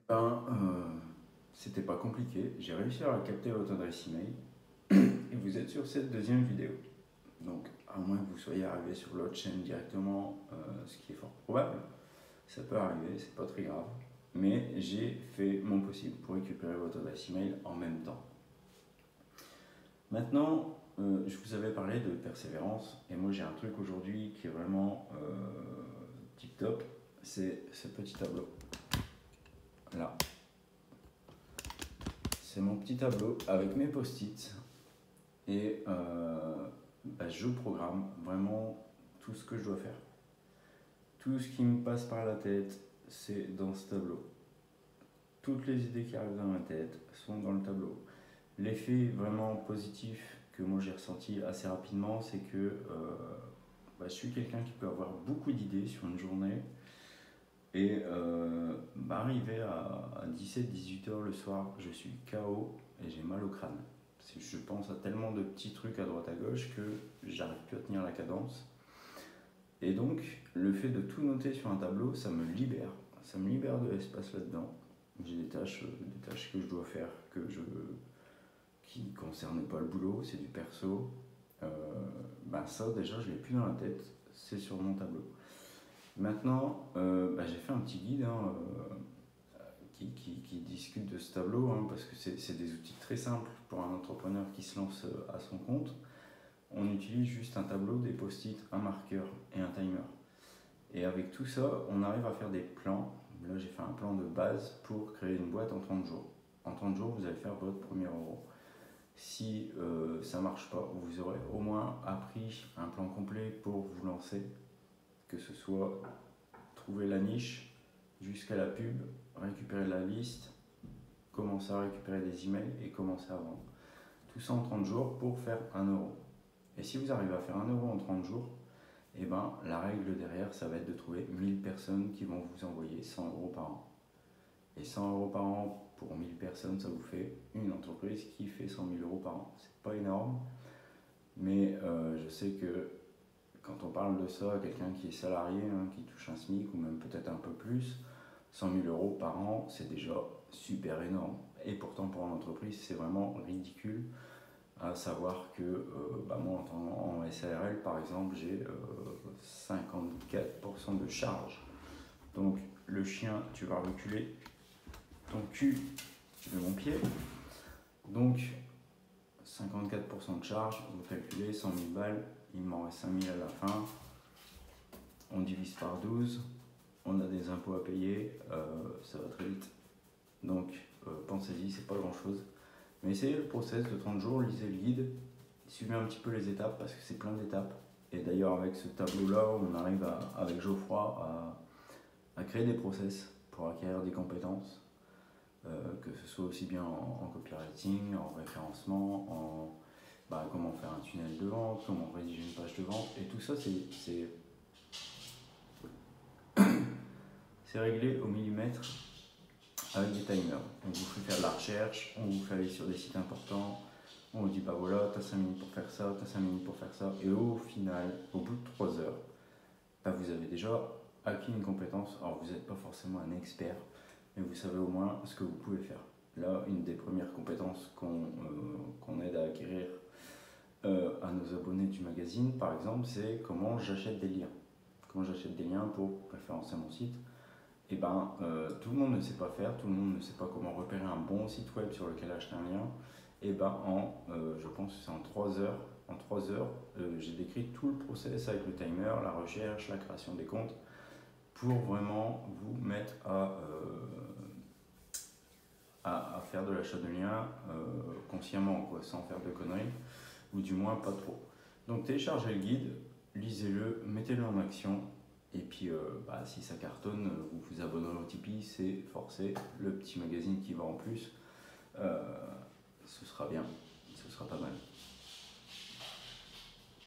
Ben, c'était pas compliqué. J'ai réussi à capter votre adresse email et vous êtes sur cette deuxième vidéo. Donc, à moins que vous soyez arrivé sur l'autre chaîne directement, ce qui est fort probable, ça peut arriver, c'est pas très grave. Mais j'ai fait mon possible pour récupérer votre adresse email en même temps. Maintenant, je vous avais parlé de persévérance et moi j'ai un truc aujourd'hui qui est vraiment tip top, c'est ce petit tableau là. C'est mon petit tableau avec mes post-it et je programme vraiment tout ce que je dois faire. Tout ce qui me passe par la tête, c'est dans ce tableau. Toutes les idées qui arrivent dans ma tête sont dans le tableau. L'effet vraiment positif que moi j'ai ressenti assez rapidement, c'est que je suis quelqu'un qui peut avoir beaucoup d'idées sur une journée et arrivé à 17-18 heures le soir, je suis KO et j'ai mal au crâne. Je pense à tellement de petits trucs à droite à gauche que j'arrive plus à tenir la cadence. Et donc, le fait de tout noter sur un tableau, ça me libère. Ça me libère de l'espace là-dedans. J'ai des tâches que je dois faire qui ne concernent pas le boulot, c'est du perso. Ça, déjà, je ne l'ai plus dans la tête, c'est sur mon tableau. Maintenant, j'ai fait un petit guide qui discute de ce tableau, parce que c'est des outils très simples pour un entrepreneur qui se lance à son compte. On utilise juste un tableau, des post-it, un marqueur et un timer. Et avec tout ça, on arrive à faire des plans. Là, j'ai fait un plan de base pour créer une boîte en 30 jours. En 30 jours, vous allez faire votre premier euro. Si ça ne marche pas, vous aurez au moins appris un plan complet pour vous lancer, que ce soit trouver la niche jusqu'à la pub, récupérer la liste, commencer à récupérer des emails et commencer à vendre. Tout ça en 30 jours pour faire 1 euro. Et si vous arrivez à faire 1 euro en 30 jours, la règle derrière, ça va être de trouver 1000 personnes qui vont vous envoyer 100 euros par an. Et 100 euros par an pour 1000 personnes, ça vous fait une entreprise qui fait 100 000 euros par an. C'est pas énorme, mais je sais que quand on parle de ça à quelqu'un qui est salarié, qui touche un SMIC ou même peut-être un peu plus, 100 000 euros par an, c'est déjà super énorme. Et pourtant, pour une entreprise, c'est vraiment ridicule. À savoir que moi, en SARL, par exemple, j'ai 54% de charge. Donc, le chien, tu vas reculer ton cul de mon pied. Donc, 54% de charge, vous calculez 100 000 balles, il m'en reste 5 000 à la fin. On divise par 12, on a des impôts à payer, ça va très vite. Donc, pensez-y, c'est pas grand-chose. Mais essayez le process de 30 jours, lisez le guide, suivez un petit peu les étapes parce que c'est plein d'étapes. Et d'ailleurs, avec ce tableau-là, on arrive avec Geoffroy à créer des process pour acquérir des compétences, que ce soit aussi bien en copywriting, en référencement, comment faire un tunnel de vente, comment rédiger une page de vente. Et tout ça, c'est réglé au millimètre avec des timers. On vous fait faire de la recherche, on vous fait aller sur des sites importants, on vous dit voilà, t'as 5 minutes pour faire ça, t'as 5 minutes pour faire ça, et au final, au bout de 3 heures, vous avez déjà acquis une compétence. Alors vous n'êtes pas forcément un expert, mais vous savez au moins ce que vous pouvez faire. Là, une des premières compétences qu'on aide à acquérir à nos abonnés du magazine, par exemple, c'est comment j'achète des liens. Comment j'achète des liens pour référencer mon site. Tout le monde ne sait pas faire, tout le monde ne sait pas comment repérer un bon site web sur lequel acheter un lien. Je pense que c'est en 3 heures, j'ai décrit tout le process avec le timer, la recherche, la création des comptes, pour vraiment vous mettre à faire de l'achat de liens consciemment, sans faire de conneries, ou du moins pas trop. Donc téléchargez le guide, lisez-le, mettez-le en action. Et puis, si ça cartonne, vous vous abonnerez au Tipeee, c'est forcé. Le petit magazine qui va en plus, ce sera bien, ce sera pas mal.